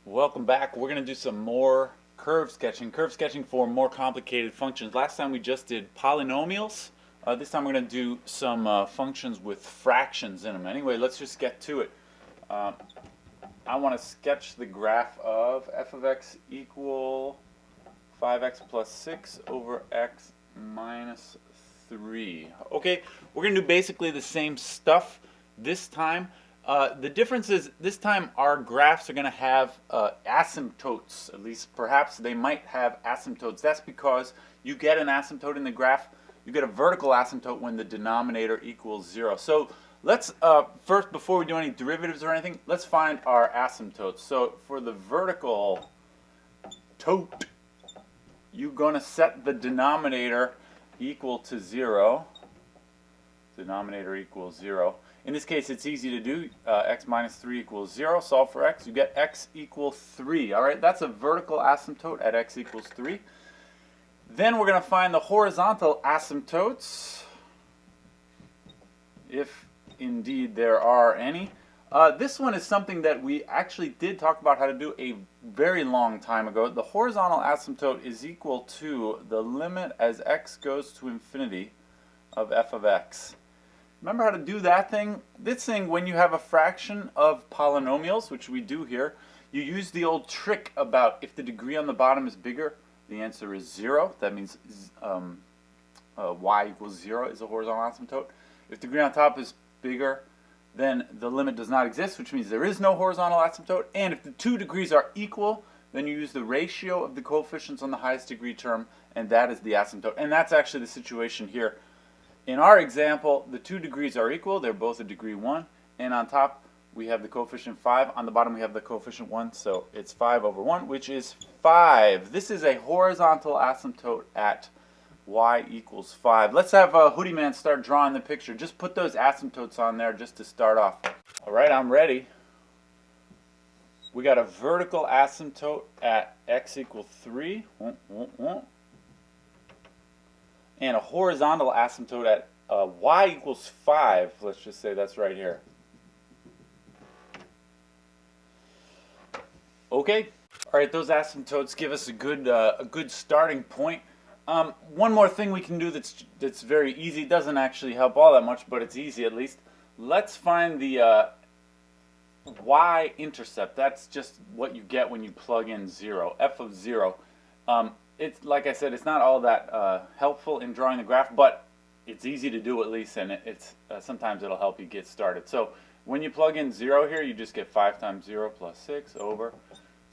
Welcome back. We're going to do some more curve sketching for more complicated functions. Last time we just did polynomials. This time we're going to do some functions with fractions in them. Anyway, let's just get to it. I want to sketch the graph of f of x equal 5x plus 6 over x minus 3. Okay, we're going to do basically the same stuff this time. The difference is this time our graphs are going to have asymptotes. At least perhaps they might have asymptotes. That's because you get an asymptote in the graph. You get a vertical asymptote when the denominator equals 0. So let's first, before we do any derivatives or anything, let's find our asymptotes. So for the vertical tote, you're going to set the denominator equal to 0. Denominator equals 0. In this case, it's easy to do. X minus 3 equals 0. Solve for x. You get x equal 3. All right, that's a vertical asymptote at x equals 3. Then we're going to find the horizontal asymptotes, if indeed there are any. This one is something that we actually did talk about how to do a very long time ago. The horizontal asymptote is equal to the limit as x goes to infinity of f of x. Remember how to do that thing? This thing, when you have a fraction of polynomials, which we do here, you use the old trick about if the degree on the bottom is bigger, the answer is 0. That means y equals 0 is a horizontal asymptote. If the degree on top is bigger, then the limit does not exist, which means there is no horizontal asymptote. And if the two degrees are equal, then you use the ratio of the coefficients on the highest degree term, and that is the asymptote. And that's actually the situation here. In our example, the two degrees are equal. They're both a degree 1. And on top, we have the coefficient 5. On the bottom, we have the coefficient 1. So it's 5 over 1, which is 5. This is a horizontal asymptote at y equals 5. Let's have Hoodie Man start drawing the picture. Just put those asymptotes on there just to start off. All right, I'm ready. We got a vertical asymptote at x equals 3. And a horizontal asymptote at y equals 5. Let's just say that's right here. Okay. All right, those asymptotes give us a good starting point. One more thing we can do that's very easy. It doesn't actually help all that much, but it's easy at least. Let's find the y-intercept. That's just what you get when you plug in 0. F of 0. It's like I said, it's not all that helpful in drawing the graph, but it's easy to do at least, and it's sometimes it'll help you get started. So when you plug in 0 here, you just get 5 times 0 plus 6 over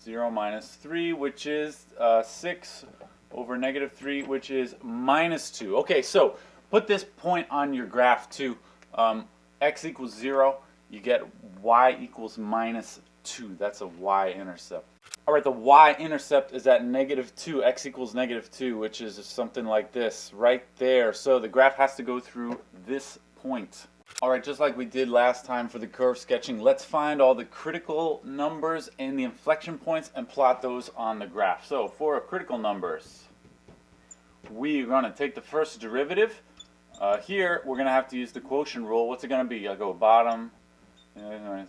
0 minus 3, which is 6 over negative 3, which is minus 2. Okay, so put this point on your graph too. X equals 0, you get y equals minus 2. That's a y-intercept. All right, the y-intercept is at negative 2. X equals negative 2, which is something like this right there. So the graph has to go through this point. All right, just like we did last time for the curve sketching, let's find all the critical numbers and the inflection points and plot those on the graph. So for critical numbers, we're going to take the first derivative. Here, we're going to have to use the quotient rule. What's it going to be? I'll go bottom.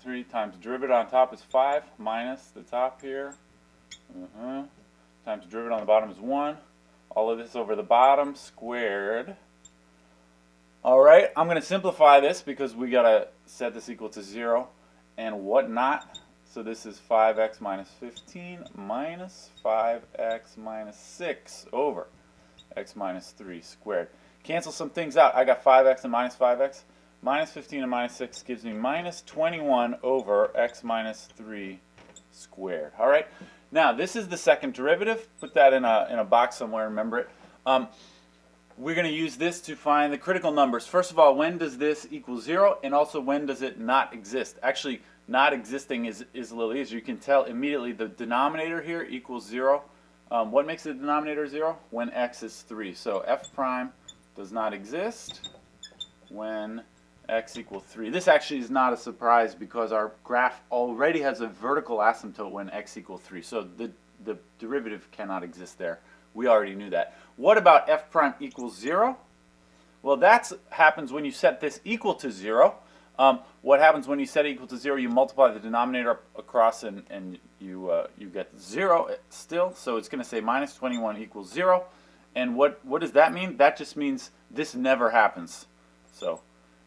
3 times the derivative on top is 5 minus the top here. Times the derivative on the bottom is 1. All of this over the bottom squared. Alright, I'm going to simplify this because we got to set this equal to 0 and whatnot. So this is 5x minus 15 minus 5x minus 6 over x minus 3 squared. Cancel some things out. I got 5x and minus 5x. Minus 15 and minus 6 gives me minus 21 over x minus 3 squared. All right. Now, this is the second derivative. Put that in a box somewhere. Remember it. We're going to use this to find the critical numbers. First of all, when does this equal 0? And also, when does it not exist? Actually, not existing is a little easier. You can tell immediately the denominator here equals 0. What makes the denominator 0? When x is 3. So f prime does not exist when x equals 3. This actually is not a surprise because our graph already has a vertical asymptote when x equals 3. So the derivative cannot exist there. We already knew that. What about f prime equals 0? Well, that happens when you set this equal to 0. What happens when you set it equal to 0? You multiply the denominator across, and you get 0 still. So it's going to say minus 21 equals 0. And what does that mean? That just means this never happens. So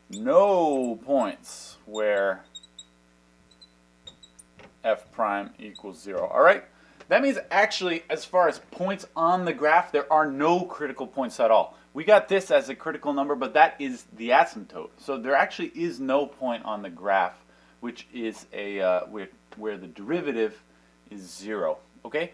no points where f prime equals 0. All right? That means actually, as far as points on the graph, there are no critical points at all. We got this as a critical number, but that is the asymptote. So there actually is no point on the graph, which is where the derivative is 0. Okay?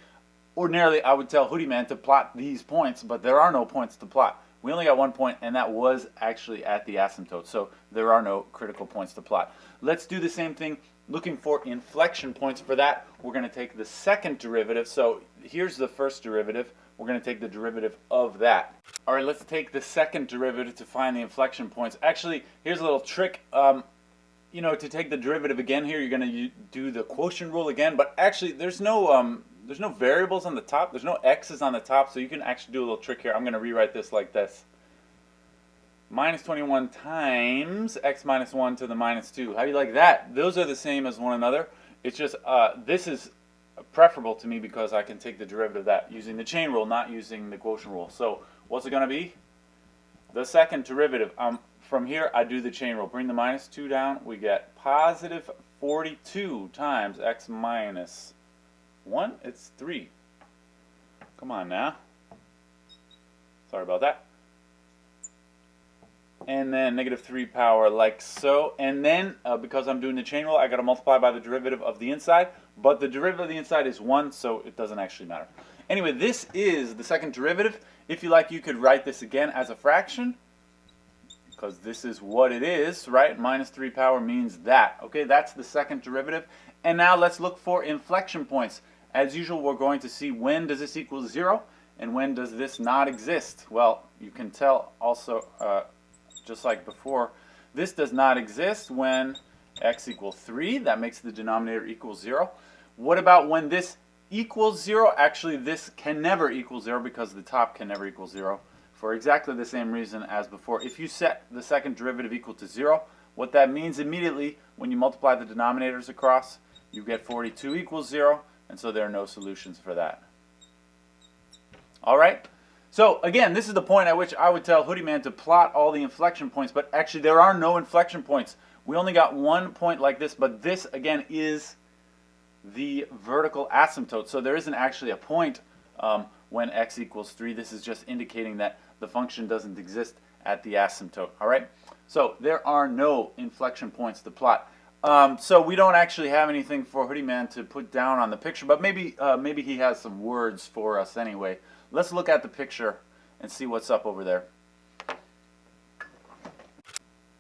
Ordinarily, I would tell Hoodie Man to plot these points, but there are no points to plot. We only got 1 point, and that was actually at the asymptote. So there are no critical points to plot. Let's do the same thing. Looking for inflection points. For that, we're going to take the second derivative. So here's the first derivative. We're going to take the derivative of that. All right, let's take the second derivative to find the inflection points. Actually, here's a little trick. You know, to take the derivative again here, you're going to do the quotient rule again. But actually, there's no variables on the top. There's no x's on the top, so you can actually do a little trick here. I'm going to rewrite this like this. Minus 21 times x minus 1 to the minus 2. How do you like that? Those are the same as one another. It's just this is preferable to me because I can take the derivative of that using the chain rule, not using the quotient rule. So what's it going to be? The second derivative. From here, I do the chain rule. Bring the minus 2 down. We get positive 42 times x minus 1. It's 3. Come on now. Sorry about that. And then negative 3 power like so. And then, because I'm doing the chain rule, I got to multiply by the derivative of the inside. But the derivative of the inside is 1, so it doesn't actually matter. Anyway, this is the second derivative. If you like, you could write this again as a fraction, because this is what it is, right? Minus 3 power means that. Okay, that's the second derivative. And now let's look for inflection points. As usual, we're going to see when does this equal 0 and when does this not exist. Well, you can tell also, just like before, this does not exist when x equals 3. That makes the denominator equal 0. What about when this equals 0? Actually, this can never equal 0 because the top can never equal 0 for exactly the same reason as before. If you set the second derivative equal to 0, what that means immediately when you multiply the denominators across, you get 42 equals 0, and so there are no solutions for that. All right? So again, this is the point at which I would tell Hoodie Man to plot all the inflection points, but actually there are no inflection points. We only got 1 point like this, but this again is the vertical asymptote. So there isn't actually a point when x equals 3. This is just indicating that the function doesn't exist at the asymptote. All right? So there are no inflection points to plot. So we don't actually have anything for Hoodie Man to put down on the picture, but maybe he has some words for us anyway. Let's look at the picture and see what's up over there.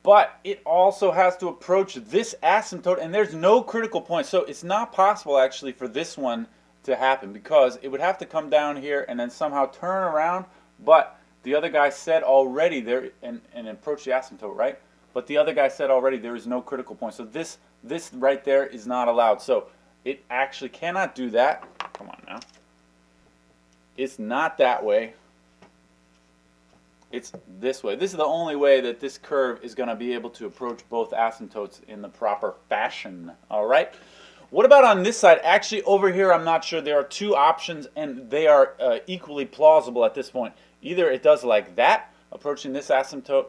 But it also has to approach this asymptote, and there's no critical point. So it's not possible actually for this one to happen because it would have to come down here and then somehow turn around. But the other guy said already there and approach the asymptote, right? But the other guy said already there is no critical point. So this right there is not allowed. So it actually cannot do that. Come on now. It's not that way. It's this way. This is the only way that this curve is going to be able to approach both asymptotes in the proper fashion. All right? What about on this side? Actually, over here, I'm not sure. There are two options, and they are equally plausible at this point. Either it does like that, approaching this asymptote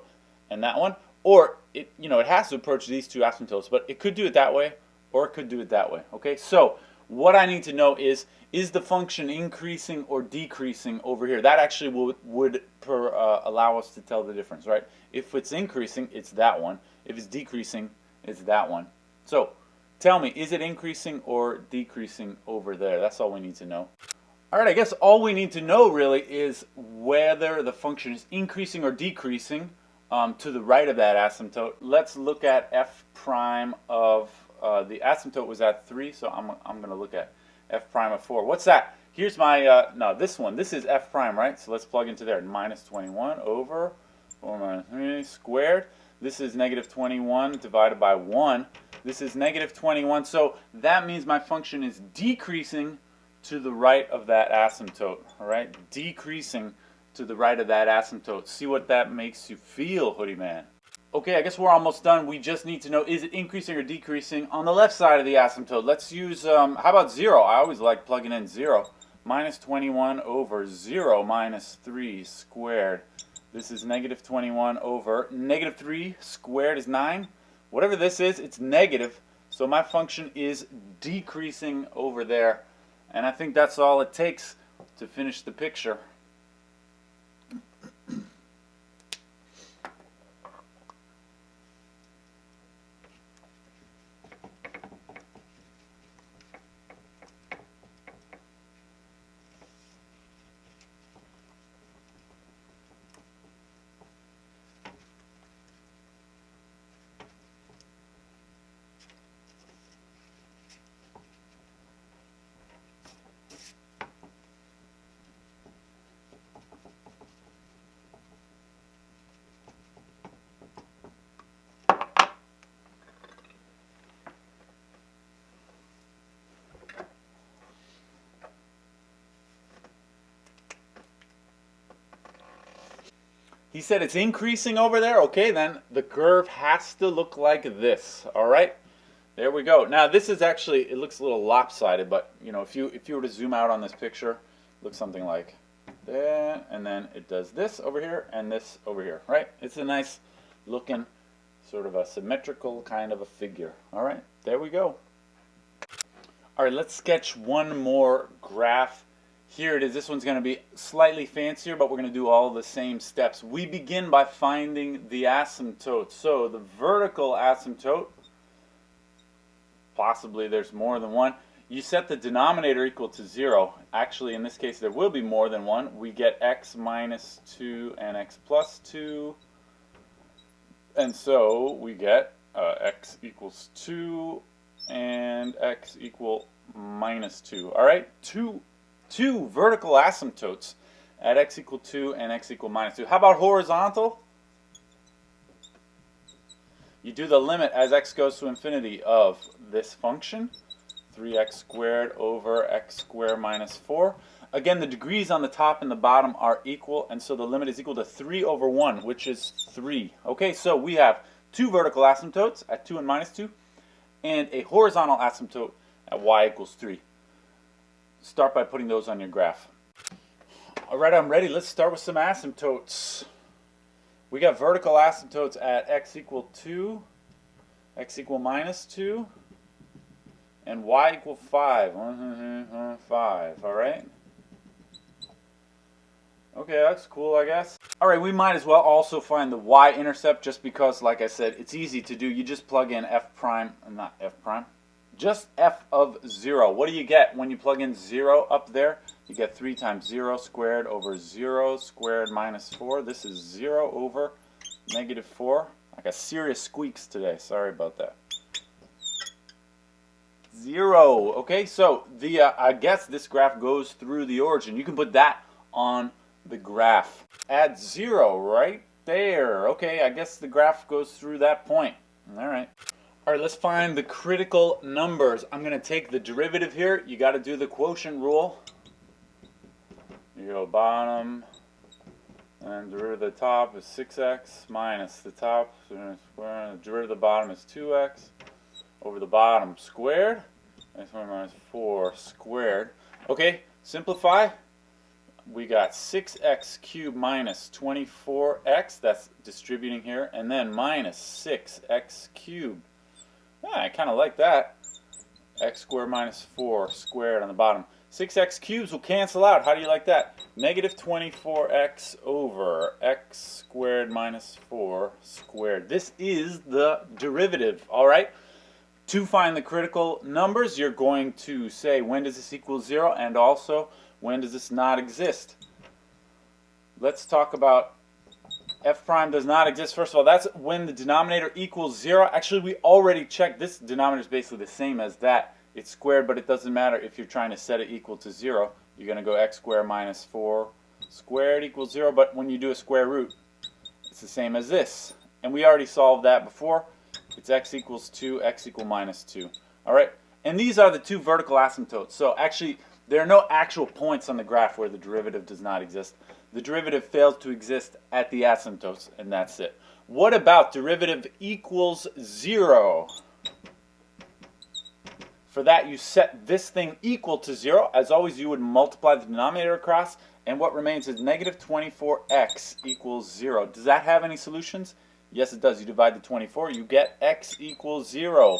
and that one, or it has to approach these two asymptotes, but it could do it that way, or it could do it that way. Okay? So what I need to know is the function increasing or decreasing over here? That actually would allow us to tell the difference, right? If it's increasing, it's that one. If it's decreasing, it's that one. So tell me, is it increasing or decreasing over there? That's all we need to know. All right, I guess all we need to know really is whether the function is increasing or decreasing to the right of that asymptote. Let's look at f prime of the asymptote was at 3, so I'm going to look at f prime of 4. What's that? Here's my, no, this one. This is f prime, right? So let's plug into there. Minus 21 over 4 minus 3 squared. This is negative 21 divided by 1. This is negative 21. So that means my function is decreasing to the right of that asymptote. All right? Decreasing to the right of that asymptote. See what that makes you feel, Hoodie Man. Okay, I guess we're almost done. We just need to know, is it increasing or decreasing on the left side of the asymptote? Let's use, how about 0? I always like plugging in 0. Minus 21 over 0 minus 3 squared. This is negative 21 over negative 3 squared is 9. Whatever this is, it's negative. So my function is decreasing over there. And I think that's all it takes to finish the picture. He said it's increasing over there. Okay, then the curve has to look like this. All right, there we go. Now this is actually, it looks a little lopsided, but you know, if you were to zoom out on this picture, it looks something like that, and then it does this over here and this over here. Right? It's a nice looking, sort of a symmetrical kind of a figure. All right, there we go. All right, let's sketch one more graph. Here it is. This one's going to be slightly fancier, but we're going to do all the same steps. We begin by finding the asymptote. So the vertical asymptote, possibly there's more than one. You set the denominator equal to 0. Actually, in this case, there will be more than one. We get x minus 2 and x plus 2. And so we get x equals 2 and x equal minus 2. All right, two vertical asymptotes at x equal 2 and x equal minus 2. How about horizontal? You do the limit as x goes to infinity of this function, 3x squared over x squared minus 4. Again, the degrees on the top and the bottom are equal, and so the limit is equal to 3 over 1, which is 3. Okay, so we have two vertical asymptotes at 2 and minus 2, and a horizontal asymptote at y equals 3. Start by putting those on your graph. All right, I'm ready. Let's start with some asymptotes. We got vertical asymptotes at x equal 2, x equal minus 2, and y equal 5. 5, all right? Okay, that's cool, I guess. All right, we might as well also find the y-intercept just because, like I said, it's easy to do. You just plug in f prime, not f prime. Just f of 0. What do you get when you plug in 0 up there? You get 3 times 0 squared over 0 squared minus 4. This is 0 over negative 4. I got serious squeaks today. Sorry about that. 0. Okay, so the I guess this graph goes through the origin. You can put that on the graph. At 0 right there. Okay, I guess the graph goes through that point. All right. All right, let's find the critical numbers. I'm going to take the derivative here. You got to do the quotient rule. You go bottom, and derivative of the top is 6x minus the top square. The derivative of the bottom is 2x over the bottom squared. X minus 4 squared. Okay, simplify. We got 6x cubed minus 24x. That's distributing here. And then minus 6x cubed. Yeah, I kind of like that. X squared minus 4 squared on the bottom. 6x cubes will cancel out. How do you like that? Negative 24x over x squared minus 4 squared. This is the derivative, all right? To find the critical numbers, you're going to say when does this equal 0 and also when does this not exist. Let's talk about f prime does not exist. First of all, that's when the denominator equals 0. Actually, we already checked. This denominator is basically the same as that. It's squared, but it doesn't matter if you're trying to set it equal to 0. You're going to go x squared minus 4 squared equals 0. But when you do a square root, it's the same as this. And we already solved that before. It's x equals 2, x equal minus 2. All right? And these are the two vertical asymptotes. So actually, there are no actual points on the graph where the derivative does not exist. The derivative fails to exist at the asymptotes, and that's it. What about derivative equals 0? For that, you set this thing equal to 0. As always, you would multiply the denominator across, and what remains is negative 24x equals 0. Does that have any solutions? Yes, it does. You divide the 24, you get x equals 0.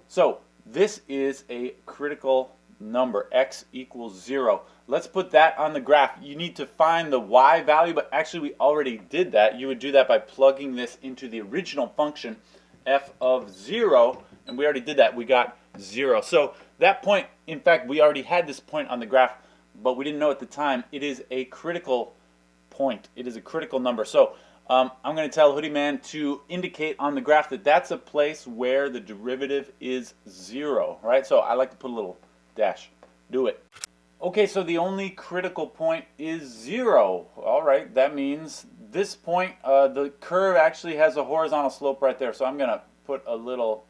So this is a critical number, x equals 0. Let's put that on the graph. You need to find the y value, but actually we already did that. You would do that by plugging this into the original function, f of 0, and we already did that. We got 0. So that point, in fact, we already had this point on the graph, but we didn't know at the time. It is a critical point. It is a critical number. So I'm going to tell Hoodie Man to indicate on the graph that that's a place where the derivative is 0, right? So I like to put a little dash. Do it. Okay, so the only critical point is 0. All right, that means this point, the curve actually has a horizontal slope right there. So I'm going to put a little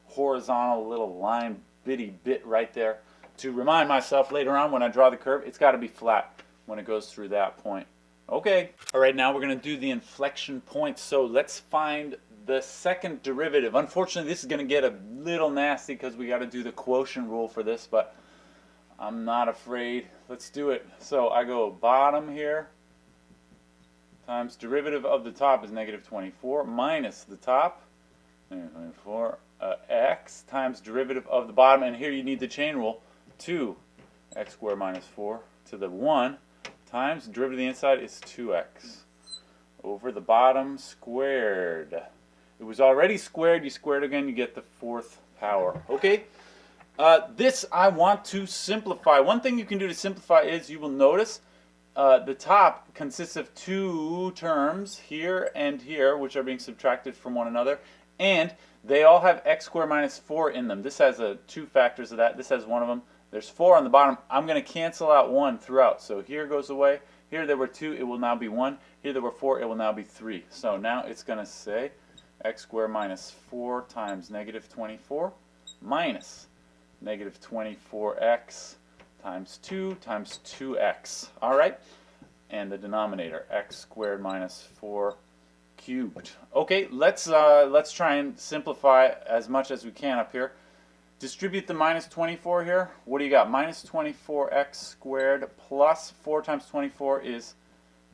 horizontal little line bitty bit right there to remind myself later on when I draw the curve, it's got to be flat when it goes through that point. Okay, all right, now we're going to do the inflection points. So let's find the second derivative. Unfortunately, this is going to get a little nasty because we got to do the quotient rule for this, but I'm not afraid. Let's do it. So I go bottom here times derivative of the top is negative 24 minus the top, negative 24, x times derivative of the bottom, and here you need the chain rule, 2 x squared minus 4 to the 1 times derivative of the inside is 2x over the bottom squared. It was already squared. You square it again, you get the 4th power. Okay? This I want to simplify. One thing you can do to simplify is you will notice the top consists of 2 terms here and here, which are being subtracted from one another, and they all have x squared minus 4 in them. This has 2 factors of that. This has one of them. There's 4 on the bottom. I'm going to cancel out 1 throughout. So here goes away. Here there were 2. It will now be 1. Here there were 4. It will now be 3. So now it's going to say x squared minus 4 times negative 24 minus negative 24x times 2 times 2x. All right? And the denominator, x squared minus 4 cubed. Okay, let's try and simplify as much as we can up here. Distribute the minus 24 here. What do you got? Minus 24x squared plus 4 times 24 is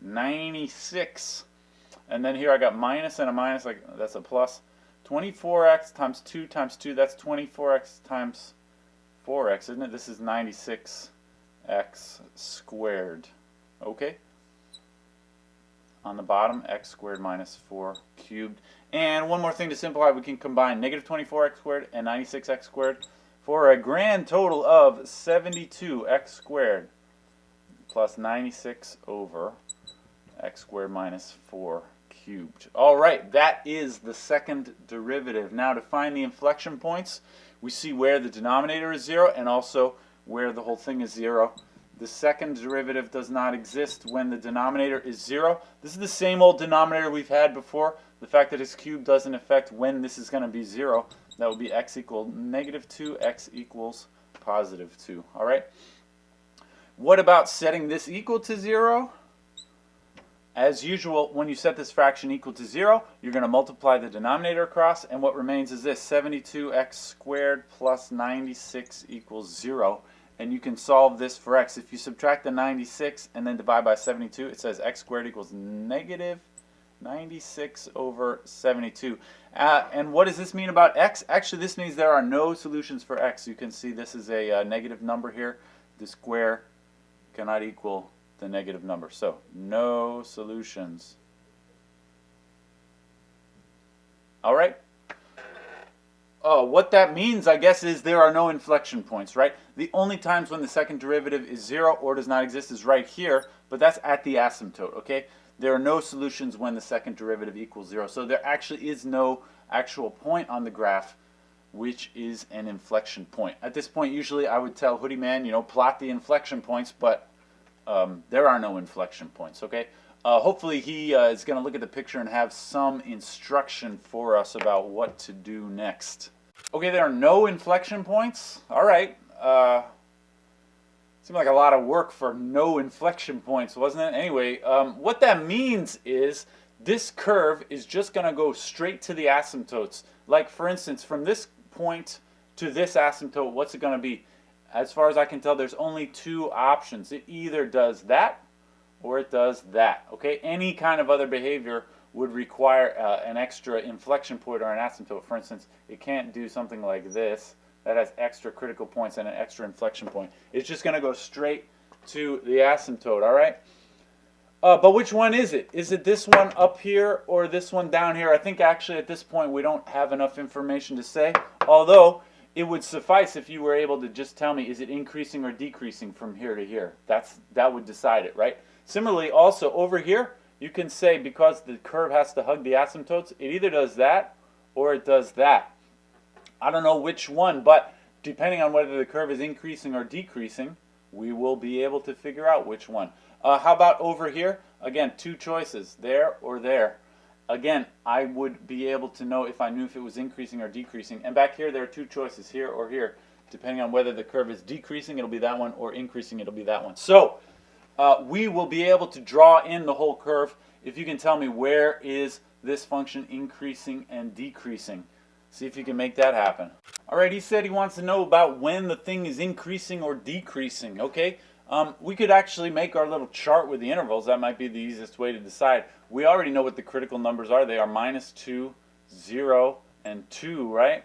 96. And then here I got minus and a minus, like that's a plus. 24x times 2 times 2, that's 24x times 4x, isn't it? This is 96x squared. Okay? On the bottom, x squared minus 4 cubed. And one more thing to simplify, we can combine negative 24x squared and 96x squared for a grand total of 72x squared plus 96 over x squared minus 4 cubed. All right, that is the second derivative. Now to find the inflection points, we see where the denominator is 0 and also where the whole thing is 0. The second derivative does not exist when the denominator is 0. This is the same old denominator we've had before. The fact that it's cubed doesn't affect when this is going to be 0. That will be x equal negative 2, x equals positive 2. All right? What about setting this equal to 0? As usual, when you set this fraction equal to 0, you're going to multiply the denominator across, and what remains is this, 72x squared plus 96 equals 0. And you can solve this for x. If you subtract the 96 and then divide by 72, it says x squared equals negative 96 over 72. And what does this mean about x? Actually, this means there are no solutions for x. You can see this is a negative number here. The square cannot equal the negative number. So, no solutions. All right? What that means, I guess, is there are no inflection points, right? The only times when the second derivative is 0 or does not exist is right here, but that's at the asymptote, okay? There are no solutions when the second derivative equals 0. So there actually is no actual point on the graph which is an inflection point. At this point, usually I would tell Hoodie Man, you know, plot the inflection points, but there are no inflection points, okay? Hopefully he is going to look at the picture and have some instruction for us about what to do next. Okay, there are no inflection points. All right. Seemed like a lot of work for no inflection points, wasn't it? Anyway, what that means is this curve is just going to go straight to the asymptotes. Like, for instance, from this point to this asymptote, what's it going to be? As far as I can tell, there's only two options. It either does that or it does that. Okay, any kind of other behavior would require an extra inflection point or an asymptote. For instance, it can't do something like this that has extra critical points and an extra inflection point. It's just going to go straight to the asymptote. All right. But which one is it? Is it this one up here or this one down here? I think actually at this point we don't have enough information to say. Although it would suffice if you were able to just tell me, is it increasing or decreasing from here to here? That would decide it, right? Similarly, also over here, you can say because the curve has to hug the asymptotes, it either does that or it does that. I don't know which one, but depending on whether the curve is increasing or decreasing, we will be able to figure out which one. How about over here? Again, two choices, there or there. Again, I would be able to know if I knew if it was increasing or decreasing. And back here, there are two choices, here or here. Depending on whether the curve is decreasing, it'll be that one, or increasing, it'll be that one. So we will be able to draw in the whole curve if you can tell me where is this function increasing and decreasing. See if you can make that happen. All right, he said he wants to know about when the thing is increasing or decreasing. Okay, we could actually make our little chart with the intervals. That might be the easiest way to decide. We already know what the critical numbers are. They are -2, 0, and 2, right?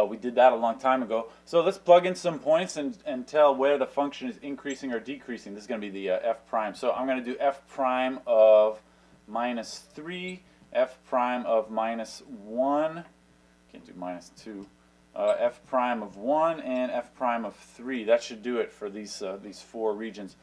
We did that a long time ago. So let's plug in some points and tell where the function is increasing or decreasing. This is going to be the f prime. So I'm going to do f prime of -3, f prime of -1. Can't do -2. F prime of 1 and f prime of 3. That should do it for these four regions.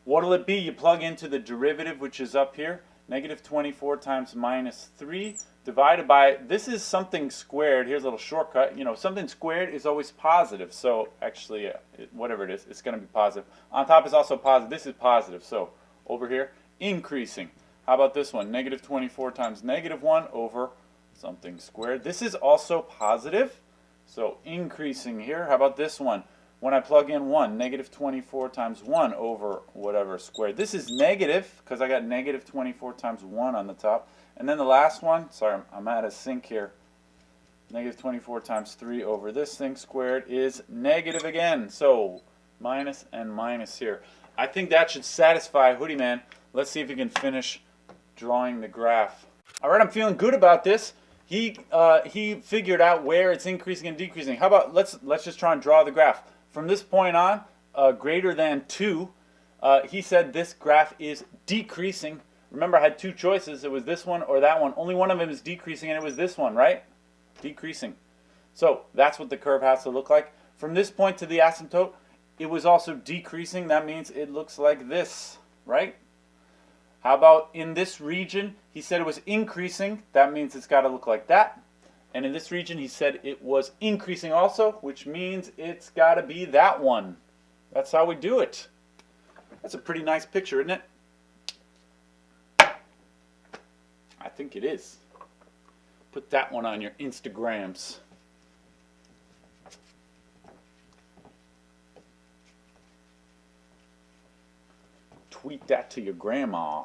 What'll it be? You plug into the derivative, which is up here. -24 times -3 divided by, this is something squared. Here's a little shortcut. You know, something squared is always positive. So actually, whatever it is, it's going to be positive. On top is also positive. This is positive. So over here, increasing. How about this one? -24 times -1 over something squared. This is also positive. So increasing here. How about this one? When I plug in 1, -24 times 1 over whatever squared. This is negative because I got -24 times 1 on the top. And then the last one, sorry, I'm out of sync here. -24 times 3 over this thing squared is negative again. So minus and minus here. I think that should satisfy Hoodie Man. Let's see if he can finish drawing the graph. All right, I'm feeling good about this. He figured out where it's increasing and decreasing. How about let's just try and draw the graph. From this point on, greater than 2, he said this graph is decreasing. Remember, I had two choices. It was this one or that one. Only one of them is decreasing, and it was this one, right? Decreasing. So that's what the curve has to look like. From this point to the asymptote, it was also decreasing. That means it looks like this, right? How about in this region, he said it was increasing. That means it's got to look like that. And in this region, he said it was increasing also, which means it's got to be that one. That's how we do it. That's a pretty nice picture, isn't it? I think it is. Put that one on your Instagrams. Tweet that to your grandma.